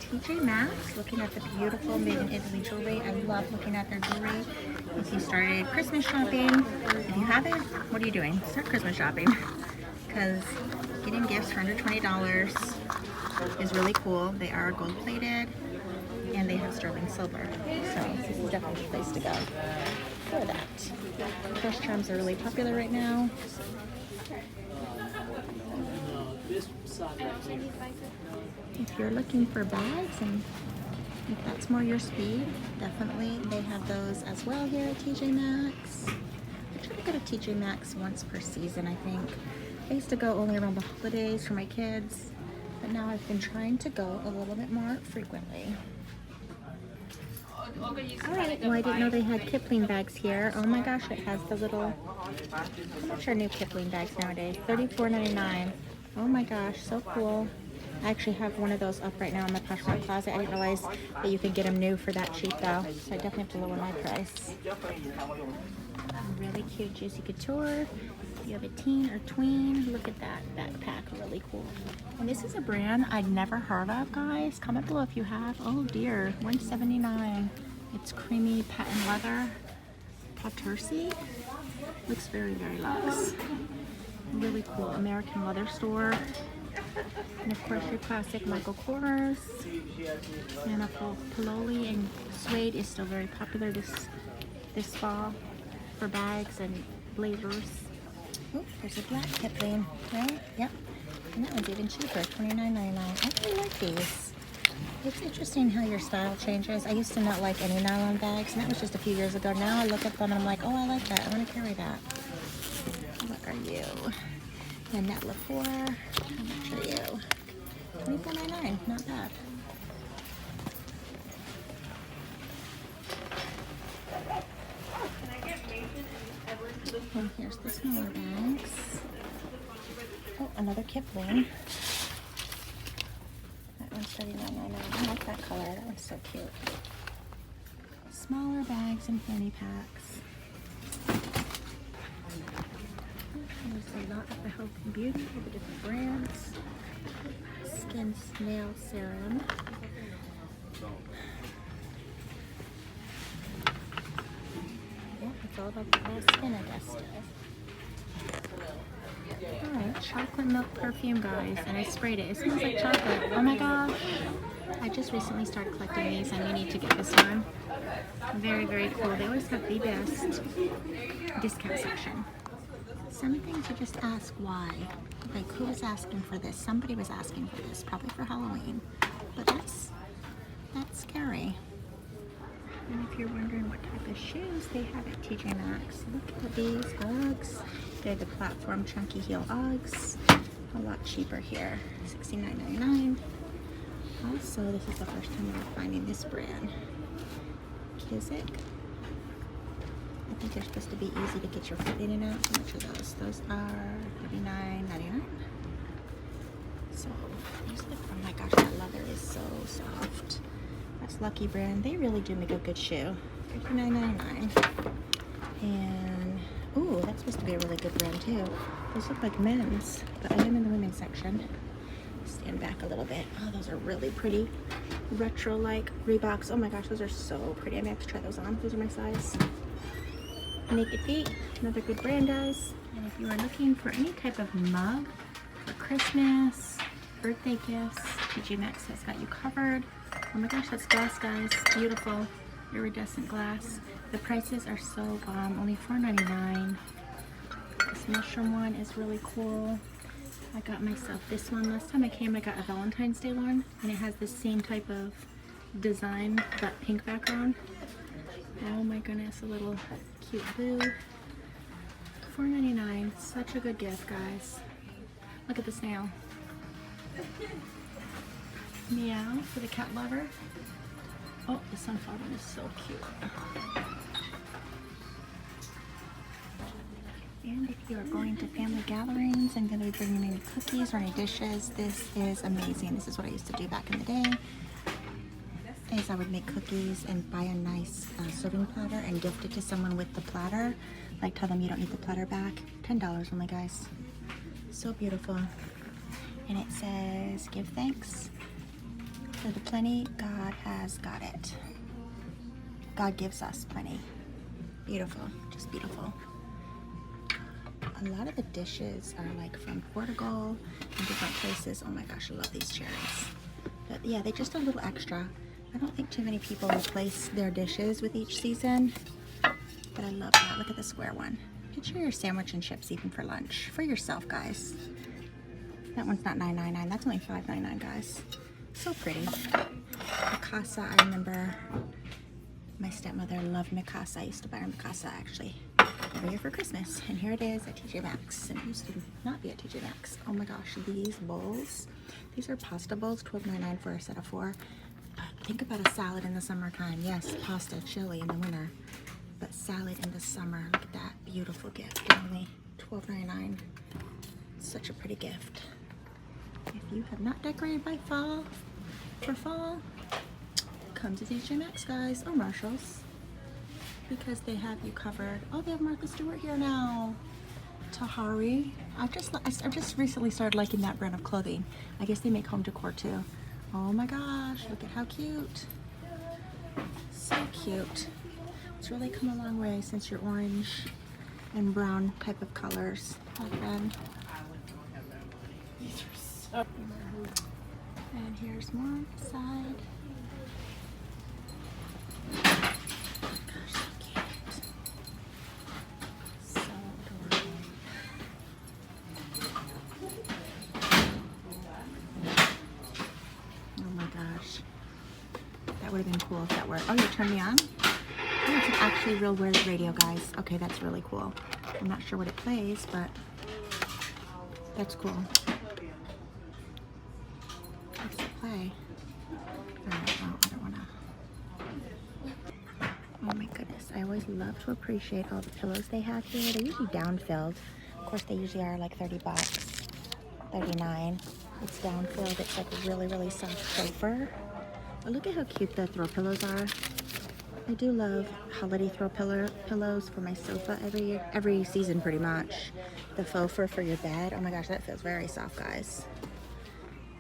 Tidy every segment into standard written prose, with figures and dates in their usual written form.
TJ Maxx, looking at the beautiful made in Italy jewelry. I love looking at their jewelry. If you started Christmas shopping, if you haven't, what are you doing? Start Christmas shopping, because getting gifts for under $20 is really cool. They are gold plated and they have sterling silver, so this is definitely the place to go for that. Fresh charms are really popular right now. If you're looking for bags and if that's more your speed, definitely they have those as well here at TJ Maxx. I try to go to TJ Maxx once per season, I think. I used to go only around the holidays for my kids, but now I've been trying to go a little bit more frequently. Alright, well I didn't know they had Kipling bags here. Oh my gosh, it has the little, how much are new Kipling bags nowadays? $34.99. Oh my gosh, so cool. I actually have one of those up right now in my Poshmark closet. I didn't realize that you could get them new for that cheap though, so I definitely have to lower my price. Really cute Juicy Couture. If you have a teen or tween, look at that backpack, really cool. And this is a brand I'd never heard of, guys. Comment below if you have. Oh dear, $179. It's creamy patent leather, Patersi. Looks very, very luxe. Really cool American leather store. And of course your classic Michael Kors. And Pololi and suede is still very popular this fall for bags and blazers. Oh, there's a black Kipling, right? Yep. And that one's even cheaper, $29.99. I really like these. It's interesting how your style changes. I used to not like any nylon bags, and that was just a few years ago. Now I look at them and I'm like, oh, I like that. I want to carry that. What are you? Annette Lepore. How much are you? $24.99. Not bad. And here's the smaller bags. Oh, another Kipling. That one's $39.99. I like that color. That one's so cute. Smaller bags and fanny packs. There's a lot of the health and beauty of the different brands. Skin Nail Serum. Yeah, it's all about the whole skin, I guess. Alright, chocolate milk perfume, guys, and I sprayed it. It smells like chocolate. Oh my gosh. I just recently started collecting these and you need to get this one. Very, very cool. They always have the best discount section. Some things you just ask why. Like, who was asking for this? Somebody was asking for this, probably for Halloween. But that's scary. And if you're wondering what type of shoes they have at TJ Maxx, look at these Uggs. They're the platform chunky heel Uggs. A lot cheaper here, $69.99. Also, this is the first time I'm finding this brand. Kizik. I think they're supposed to be easy to get your foot in and out. How much are those? Those are $39.99. So, oh my gosh, that leather is so soft. That's Lucky brand. They really do make a good shoe. $59.99. And, ooh, that's supposed to be a really good brand too. Those look like men's, but I am in the women's section. Stand back a little bit. Oh, those are really pretty. Retro-like Reeboks. Oh my gosh, those are so pretty. I may have to try those on. Those are my size. Naked Feet, another good brand, guys. And if you are looking for any type of mug for Christmas, birthday gifts, TJ Maxx has got you covered. Oh my gosh, that's glass, guys. Beautiful iridescent glass. The prices are so bomb, only $4.99. This mushroom one is really cool. I got myself this one. Last time I came, I got a Valentine's Day one, and it has the same type of design, but pink background. Oh my goodness, a little cute blue. $4.99. Such a good gift, guys. Look at the snail. Meow for the cat lover. Oh, the sunflower one is so cute. And if you are going to family gatherings and going to be bringing any cookies or any dishes, this is amazing. This is what I used to do back in the day. Is I would make cookies and buy a nice serving platter and gift it to someone with the platter. Like, tell them you don't need the platter back. $10 only, guys. So beautiful. And it says, give thanks For the plenty, God has got it. God gives us plenty. Beautiful, just beautiful. A lot of the dishes are like from Portugal and different places. Oh my gosh, I love these cherries. But yeah, they just a little extra. I don't think too many people replace their dishes with each season. But I love that. Look at the square one. Picture your sandwich and chips even for lunch. For yourself, guys. That one's not $9.99. That's only $5.99, guys. So pretty. Mikasa, I remember my stepmother loved Mikasa. I used to buy her Mikasa, actually, every year for Christmas. And here it is at TJ Maxx. And it used to not be at TJ Maxx. Oh my gosh, these bowls. These are pasta bowls, $12.99 for a set of 4. But think about a salad in the summertime. Yes, pasta, chili in the winter. But salad in the summer. Look at that beautiful gift. Only $12.99. Such a pretty gift. If you have not decorated by fall, for fall, come to TJ Maxx, guys, or Marshall's, because they have you covered. Oh, they have Martha Stewart here now. Tahari. I just recently started liking that brand of clothing. I guess they make home decor too. Oh my gosh, look at how cute. So cute. It's really come a long way since your orange and brown type of colors back then. And here's more side. Gosh, so cute. So adorable. Oh my gosh. That would have been cool if that worked. Oh, you turned me on? Oh, it's an actually real weird radio, guys. Okay, that's really cool. I'm not sure what it plays, but that's cool. What's it play? I don't wanna. Oh my goodness, I always love to appreciate all the pillows they have here. They're usually down-filled. Of course, they usually are like 30 bucks, 39. It's down-filled. It's like really, really soft fur. But look at how cute the throw pillows are. I do love holiday throw pillows for my sofa every season pretty much. The faux fur for your bed. Oh my gosh, that feels very soft, guys.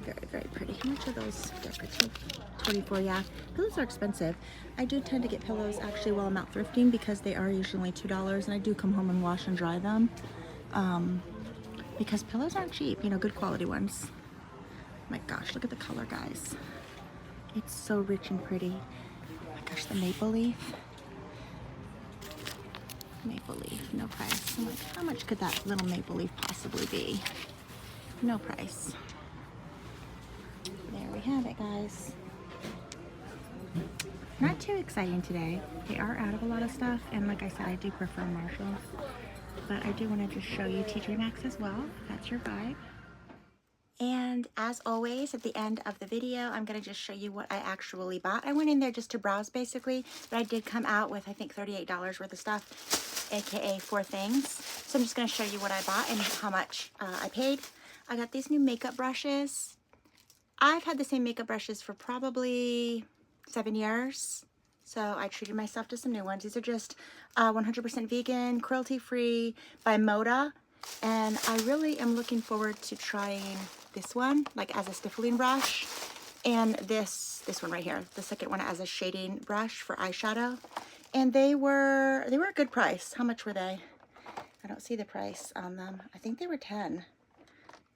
Very, very pretty. How much are those decorative? $24, yeah. Pillows are expensive. I do tend to get pillows actually while I'm out thrifting because they are usually $2, and I do come home and wash and dry them. Because pillows aren't cheap, you know, good quality ones. Oh my gosh, look at the color, guys. It's so rich and pretty. Oh my gosh, the maple leaf. Maple leaf, no price. I'm like, how much could that little maple leaf possibly be? No price. There we have it, guys. Not too exciting today. They are out of a lot of stuff, and like I said, I do prefer Marshall's. But I do want to just show you TJ Maxx as well. That's your vibe. And as always, at the end of the video, I'm going to just show you what I actually bought. I went in there just to browse, basically, but I did come out with, I think, $38 worth of stuff, aka 4 things. So I'm just going to show you what I bought and how much I paid. I got these new makeup brushes. I've had the same makeup brushes for probably 7 years. So I treated myself to some new ones. These are just 100% vegan, cruelty-free by Moda. And I really am looking forward to trying this one, like as a stippling brush. And this one right here, the second one as a shading brush for eyeshadow. And they were a good price. How much were they? I don't see the price on them. I think they were 10.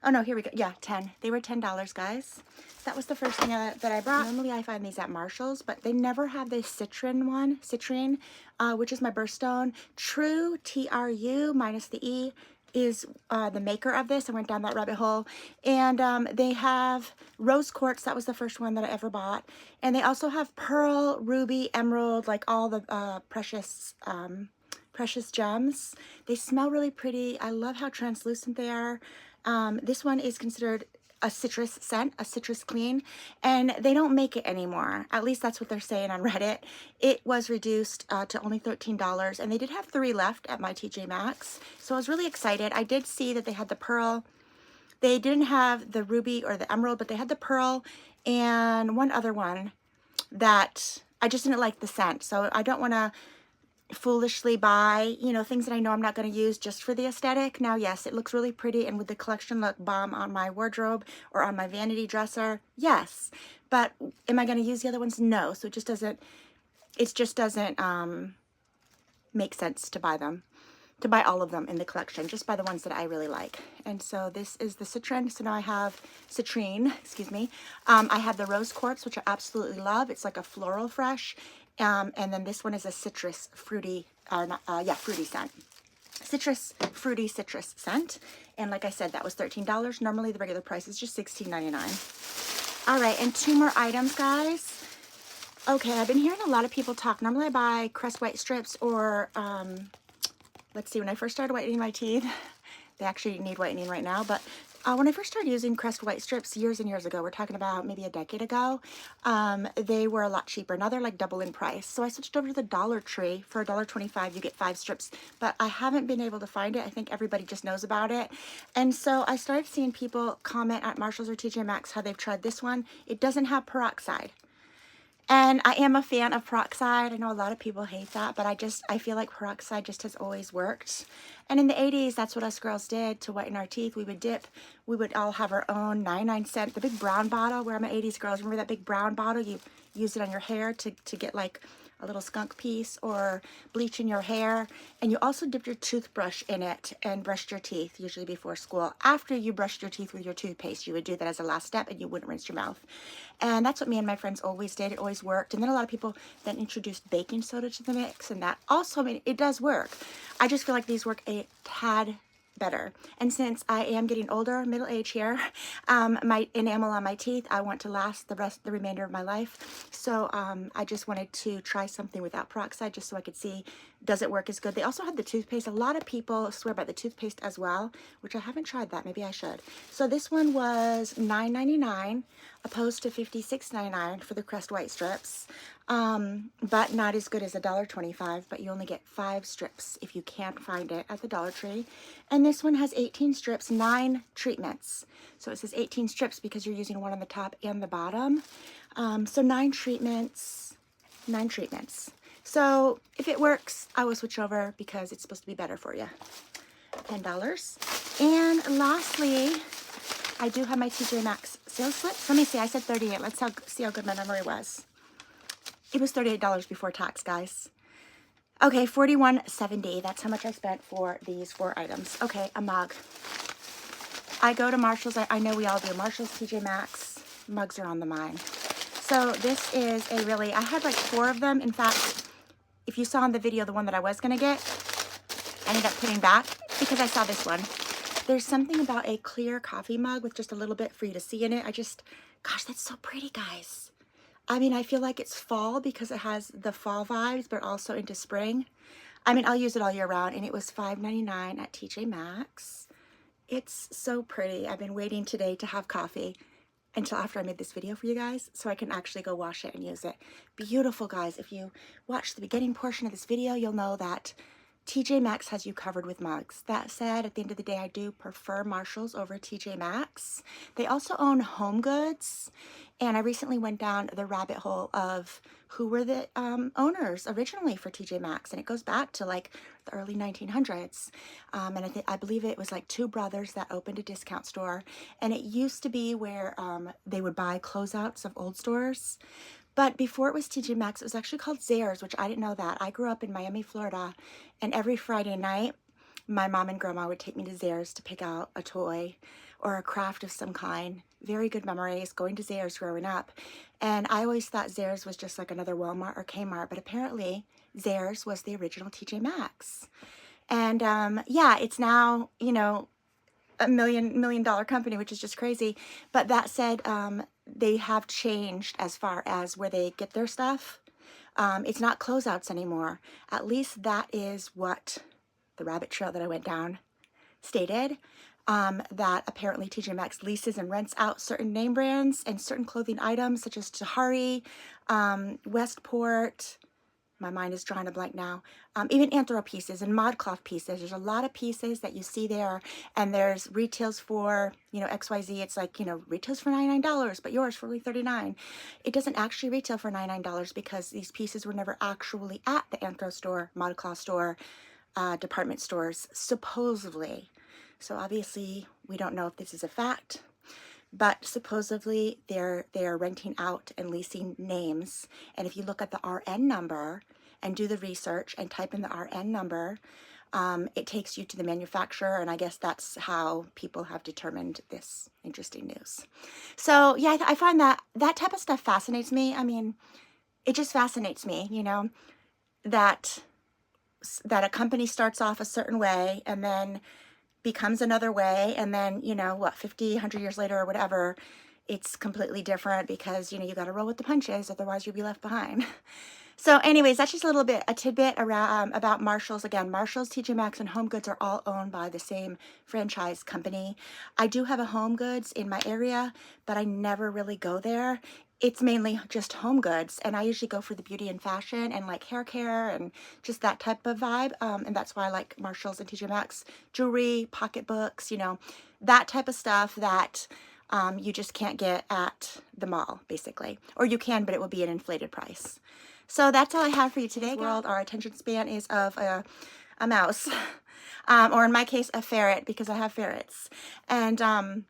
Oh no, here we go. Yeah, 10. They were $10, guys. That was the first thing that I brought. Normally I find these at Marshall's, but they never have the citrine one, which is my birthstone. True, T-R-U minus the E, is the maker of this. I went down that rabbit hole. And they have rose quartz. That was the first one that I ever bought. And they also have pearl, ruby, emerald, like all the precious gems. They smell really pretty. I love how translucent they are. This one is considered a citrus scent, a citrus clean, and they don't make it anymore. At least that's what they're saying on Reddit. It was reduced to only $13, and they did have 3 left at my TJ Maxx. So I was really excited. I did see that they had the pearl. They didn't have the ruby or the emerald, but they had the pearl and one other one that I just didn't like the scent. So I don't want to foolishly buy, you know, things that I know I'm not going to use just for the aesthetic. Now, yes, it looks really pretty, and would the collection look bomb on my wardrobe or on my vanity dresser? Yes. but am I going to use the other ones? No. So it just doesn't make sense to buy them, to buy all of them in the collection, just buy the ones that I really like. And so this is the Citrine. So now I have Citrine, excuse me. I have the Rose Quartz, which I absolutely love. It's like a floral fresh. And then this one is a citrus fruity, fruity scent. Fruity citrus scent. And like I said, that was $13. Normally the regular price is just $16.99. All right, and 2 more items, guys. Okay, I've been hearing a lot of people talk. Normally I buy Crest White Strips or, let's see, when I first started whitening my teeth, they actually need whitening right now, but when I first started using Crest White Strips years and years ago, we're talking about maybe a decade ago, they were a lot cheaper. Now they're like double in price. So I switched over to the Dollar Tree. For $1.25, you get 5 strips, but I haven't been able to find it. I think everybody just knows about it. And so I started seeing people comment at Marshalls or TJ Maxx how they've tried this one. It doesn't have peroxide. And I am a fan of peroxide. I know a lot of people hate that, but I feel like peroxide just has always worked. And in the 80s, that's what us girls did to whiten our teeth. We would dip. We would all have our own 99-cent, the big brown bottle. Where I'm 80s girls, remember that big brown bottle? You use it on your hair to get like a little skunk piece or bleach in your hair. And you also dipped your toothbrush in it and brushed your teeth, usually before school. After you brushed your teeth with your toothpaste, you would do that as a last step and you wouldn't rinse your mouth. And that's what me and my friends always did. It always worked. And then a lot of people then introduced baking soda to the mix, and that also, I mean, it does work. I just feel like these work a tad better. And since I am getting older, middle age here, my enamel on my teeth, I want to last the remainder of my life. So I just wanted to try something without peroxide just so I could see, does it work as good? They also have the toothpaste. A lot of people swear by the toothpaste as well, which I haven't tried that. Maybe I should. So this one was $9.99 opposed to $56.99 for the Crest White Strips. But not as good as $1.25, but you only get 5 strips if you can't find it at the Dollar Tree. And this one has 18 strips, 9 treatments. So it says 18 strips because you're using one on the top and the bottom. So 9 treatments, 9 treatments. So if it works, I will switch over because it's supposed to be better for you. $10. And lastly, I do have my TJ Maxx sales slips. Let me see, I said 38. Let's see how good my memory was. It was $38 before tax, guys. Okay, $41.70. That's how much I spent for these 4 items. Okay, a mug. I go to Marshalls. I know we all do. Marshalls, TJ Maxx. Mugs are on the mind. So this is a really, I had like 4 of them. In fact, if you saw in the video, the one that I was going to get, I ended up putting back because I saw this one. There's something about a clear coffee mug with just a little bit for you to see in it. Gosh, that's so pretty, guys. I mean, I feel like it's fall because it has the fall vibes, but also into spring. I mean, I'll use it all year round, and it was $5.99 at TJ Maxx. It's so pretty. I've been waiting today to have coffee until after I made this video for you guys so I can actually go wash it and use it. Beautiful, guys. If you watch the beginning portion of this video, you'll know that TJ Maxx has you covered with mugs. That said, at the end of the day, I do prefer Marshalls over TJ Maxx. They also own Home Goods, and I recently went down the rabbit hole of who were the owners originally for TJ Maxx, and it goes back to like the early 1900s. And I believe it was like 2 brothers that opened a discount store, and it used to be where they would buy closeouts of old stores. But before it was TJ Maxx, it was actually called Zayre's, which I didn't know that. I grew up in Miami, Florida, and every Friday night, my mom and grandma would take me to Zayre's to pick out a toy or a craft of some kind. Very good memories going to Zayre's growing up. And I always thought Zayre's was just like another Walmart or Kmart, but apparently Zayre's was the original TJ Maxx. And yeah, it's now, you know, a million dollar company, which is just crazy. But that said, they have changed as far as where they get their stuff. It's not closeouts anymore. At least that is what the rabbit trail that I went down stated. That apparently TJ Maxx leases and rents out certain name brands and certain clothing items such as Tahari, Westport. My mind is drawing a blank now. Even Anthro pieces and ModCloth pieces. There's a lot of pieces that you see there, and there's retails for, you know, XYZ. It's like, you know, retails for $99, but yours for only $39. It doesn't actually retail for $99 because these pieces were never actually at the Anthro store, ModCloth store, department stores, supposedly. So obviously, we don't know if this is a fact. but supposedly they are renting out and leasing names. And if you look at the RN number and do the research and type in the RN number, it takes you to the manufacturer, and I guess that's how people have determined this interesting news. So yeah, I find that type of stuff fascinates me. I mean, it just fascinates me, you know, that a company starts off a certain way and then becomes another way, and then, you know, what, 50, 100 years later or whatever, it's completely different because, you know, you got to roll with the punches, otherwise you'll be left behind. So anyways, that's just a tidbit around about Marshalls. Again, Marshalls, TJ Maxx, and Home Goods are all owned by the same franchise company. I do have a Home Goods in my area, but I never really go there. It's mainly just Home Goods, and I usually go for the beauty and fashion and like hair care and just that type of vibe. And that's why I like Marshalls and TJ Maxx. Jewelry, pocketbooks, you know, that type of stuff that you just can't get at the mall, basically. Or you can, but it will be an inflated price. So that's all I have for you today. World, our attention span is of a mouse, or in my case, a ferret, because I have ferrets. And I'm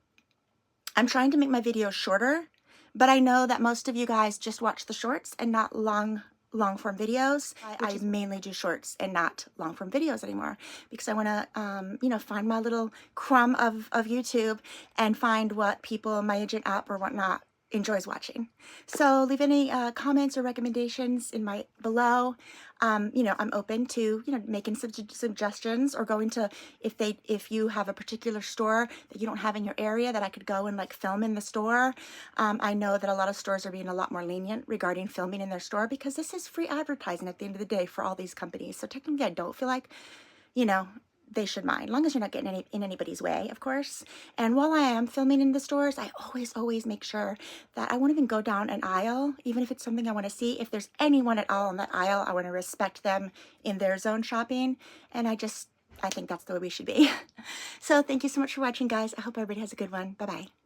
trying to make my videos shorter, but I know that most of you guys just watch the shorts and not long form videos. I mainly do shorts and not long form videos anymore because I want to, you know, find my little crumb of YouTube and find what people, my agent up or whatnot, enjoys watching. So leave any comments or recommendations in my below. You know, I'm open to, you know, making some suggestions or going to, if you have a particular store that you don't have in your area that I could go and like film in the store. I know that a lot of stores are being a lot more lenient regarding filming in their store because this is free advertising at the end of the day for all these companies. So technically I don't feel like, you know, they should mind, as long as you're not getting in anybody's way, of course. And while I am filming in the stores, I always make sure that I won't even go down an aisle, even if it's something I want to see. If there's anyone at all on that aisle, I want to respect them in their zone shopping. And I think that's the way we should be. So thank you so much for watching, guys. I hope everybody has a good one. Bye-bye.